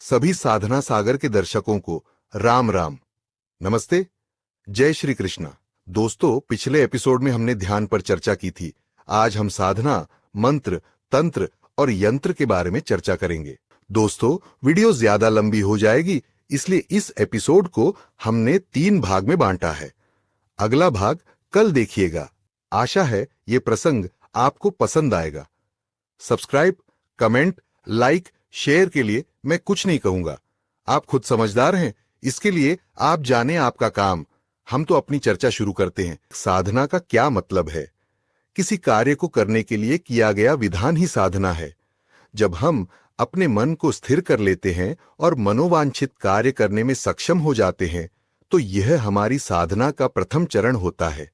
सभी साधना सागर के दर्शकों को राम राम। नमस्ते। जय श्री कृष्णा। दोस्तों, पिछले एपिसोड में हमने ध्यान पर चर्चा की थी। आज हम साधना, मंत्र, तंत्र और यंत्र के बारे में चर्चा करेंगे। दोस्तों, वीडियो ज्यादा लंबी हो जाएगी, इसलिए इस एपिसोड को हमने 3 भाग में बांटा है। अगला भाग कल देखिएगा। आशा है ये प्रसंग आपको पसंद आएगा। सब्सक्राइब, कमेंट, लाइक, शेयर के लिए मैं कुछ नहीं कहूंगा। आप खुद समझदार हैं, इसके लिए आप जाने आपका काम। हम तो अपनी चर्चा शुरू करते हैं। साधना का क्या मतलब है? किसी कार्य को करने के लिए किया गया विधान ही साधना है। जब हम अपने मन को स्थिर कर लेते हैं और मनोवांछित कार्य करने में सक्षम हो जाते हैं, तो यह हमारी साधना का प्रथम चरण होता है।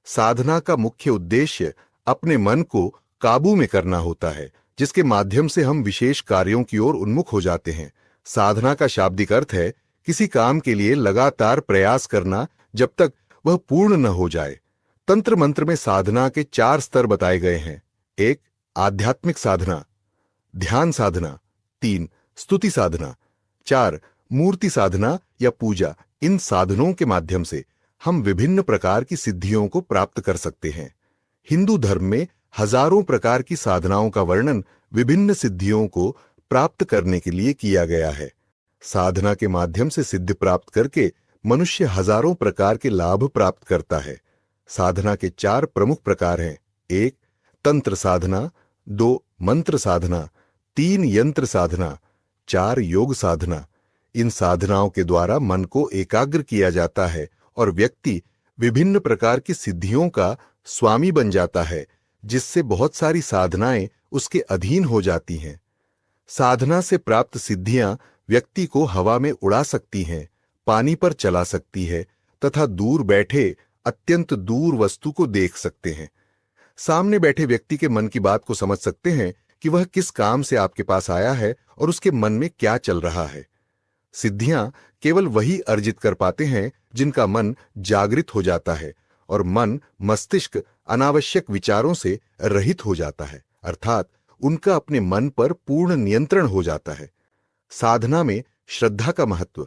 साधना का मुख्य उद्देश्य अपने मन को काबू में करना होता है, जिसके माध्यम से हम विशेष कार्यों की ओर उन्मुख हो जाते हैं। साधना का शाब्दिक अर्थ है किसी काम के लिए लगातार प्रयास करना जब तक वह पूर्ण न हो जाए। तंत्र मंत्र में साधना के 4 स्तर बताए गए हैं। 1. आध्यात्मिक साधना, ध्यान साधना। 3. स्तुति साधना। 4. मूर्ति साधना या पूजा। इन साधनों के माध्यम से हम विभिन्न प्रकार की सिद्धियों को प्राप्त कर सकते हैं। हिंदू धर्म में हजारों प्रकार की साधनाओं का वर्णन विभिन्न सिद्धियों को प्राप्त करने के लिए किया गया है। साधना के माध्यम से सिद्धि प्राप्त करके मनुष्य हजारों प्रकार के लाभ प्राप्त करता है। साधना के 4 प्रमुख प्रकार हैं। 1. तंत्र साधना, 2. मंत्र साधना, 3. यंत्र साधना, 4. योग साधना। इन साधनाओं के द्वारा मन को एकाग्र किया जाता है और व्यक्ति विभिन्न प्रकार की सिद्धियों का स्वामी बन जाता है, जिससे बहुत सारी साधनाएं उसके अधीन हो जाती हैं। साधना से प्राप्त सिद्धियां व्यक्ति को हवा में उड़ा सकती हैं, पानी पर चला सकती है तथा दूर बैठे अत्यंत दूर वस्तु को देख सकते हैं। सामने बैठे व्यक्ति के मन की बात को समझ सकते हैं कि वह किस काम से आपके पास आया है और उसके मन में क्या चल रहा है। सिद्धियां केवल वही अर्जित कर पाते हैं जिनका मन जागृत हो जाता है और मन, मस्तिष्क अनावश्यक विचारों से रहित हो जाता है, अर्थात उनका अपने मन पर पूर्ण नियंत्रण हो जाता है। साधना में श्रद्धा का महत्व।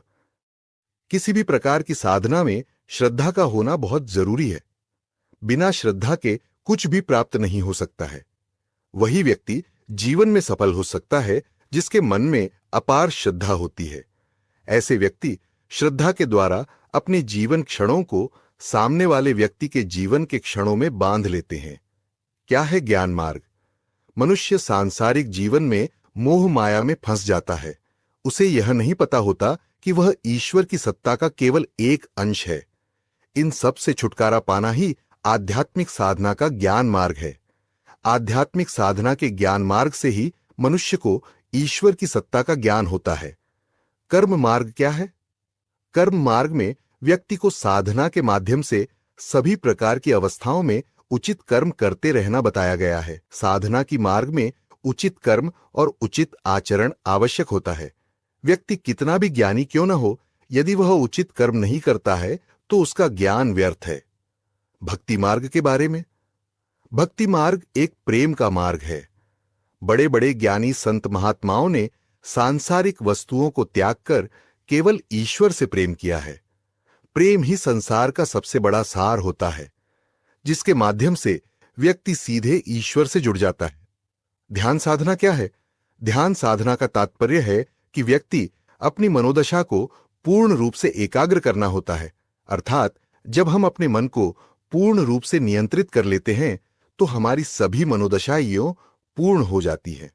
किसी भी प्रकार की साधना में श्रद्धा का होना बहुत जरूरी है। बिना श्रद्धा के कुछ भी प्राप्त नहीं हो सकता है। वही व्यक्ति जीवन में सफल हो सकता है जिसके मन में अपार श्रद्धा होती है। ऐसे व्यक्ति श्रद्धा के द्वारा अपने जीवन क्षणों को सामने वाले व्यक्ति के जीवन के क्षणों में बांध लेते हैं। क्या है ज्ञान मार्ग? मनुष्य सांसारिक जीवन में मोह माया में फंस जाता है। उसे यह नहीं पता होता कि वह ईश्वर की सत्ता का केवल एक अंश है। इन सब से छुटकारा पाना ही आध्यात्मिक साधना का ज्ञान मार्ग है। आध्यात्मिक साधना के ज्ञान मार्ग से ही मनुष्य को ईश्वर की सत्ता का ज्ञान होता है। कर्म मार्ग क्या है? कर्म मार्ग में व्यक्ति को साधना के माध्यम से सभी प्रकार की अवस्थाओं में उचित कर्म करते रहना बताया गया है। साधना की मार्ग में उचित कर्म और उचित आचरण आवश्यक होता है। व्यक्ति कितना भी ज्ञानी क्यों न हो, यदि वह उचित कर्म नहीं करता है तो उसका ज्ञान व्यर्थ है। भक्ति मार्ग के बारे में। भक्ति मार्ग एक प्रेम का मार्ग है। बड़े बड़े ज्ञानी संत महात्माओं ने सांसारिक वस्तुओं को त्याग कर केवल ईश्वर से प्रेम किया है। प्रेम ही संसार का सबसे बड़ा सार होता है, जिसके माध्यम से व्यक्ति सीधे ईश्वर से जुड़ जाता है। ध्यान साधना क्या है? ध्यान साधना का तात्पर्य है कि व्यक्ति अपनी मनोदशा को पूर्ण रूप से एकाग्र करना होता है, अर्थात जब हम अपने मन को पूर्ण रूप से नियंत्रित कर लेते हैं तो हमारी सभी मनोदशाएं पूर्ण हो जाती हैं।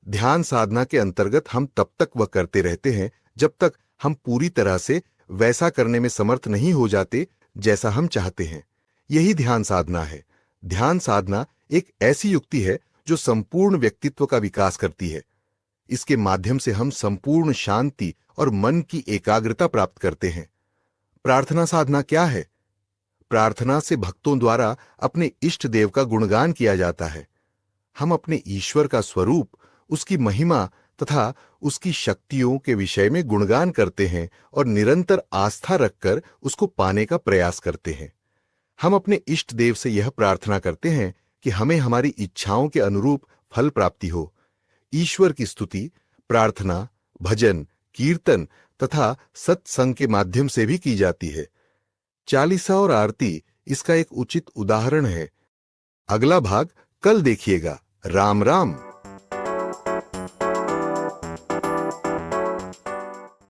ध्यान साधना के अंतर्गत हम तब तक वह करते रहते हैं जब तक हम पूरी तरह से वैसा करने में समर्थ नहीं हो जाते जैसा हम चाहते हैं। यही ध्यान साधना है। ध्यान साधना एक ऐसी युक्ति है जो संपूर्ण व्यक्तित्व का विकास करती है। इसके माध्यम से हम संपूर्ण शांति और मन की एकाग्रता प्राप्त करते हैं। प्रार्थना साधना क्या है? प्रार्थना से भक्तों द्वारा अपने इष्ट देव का गुणगान किया जाता है। हम अपने ईश्वर का स्वरूप, उसकी महिमा तथा उसकी शक्तियों के विषय में गुणगान करते हैं और निरंतर आस्था रखकर उसको पाने का प्रयास करते हैं। हम अपने इष्ट देव से यह प्रार्थना करते हैं कि हमें हमारी इच्छाओं के अनुरूप फल प्राप्ति हो। ईश्वर की स्तुति, प्रार्थना, भजन, कीर्तन तथा सत्संग के माध्यम से भी की जाती है। चालीसा और आरती इसका एक उचित उदाहरण है। अगला भाग कल देखिएगा। राम राम।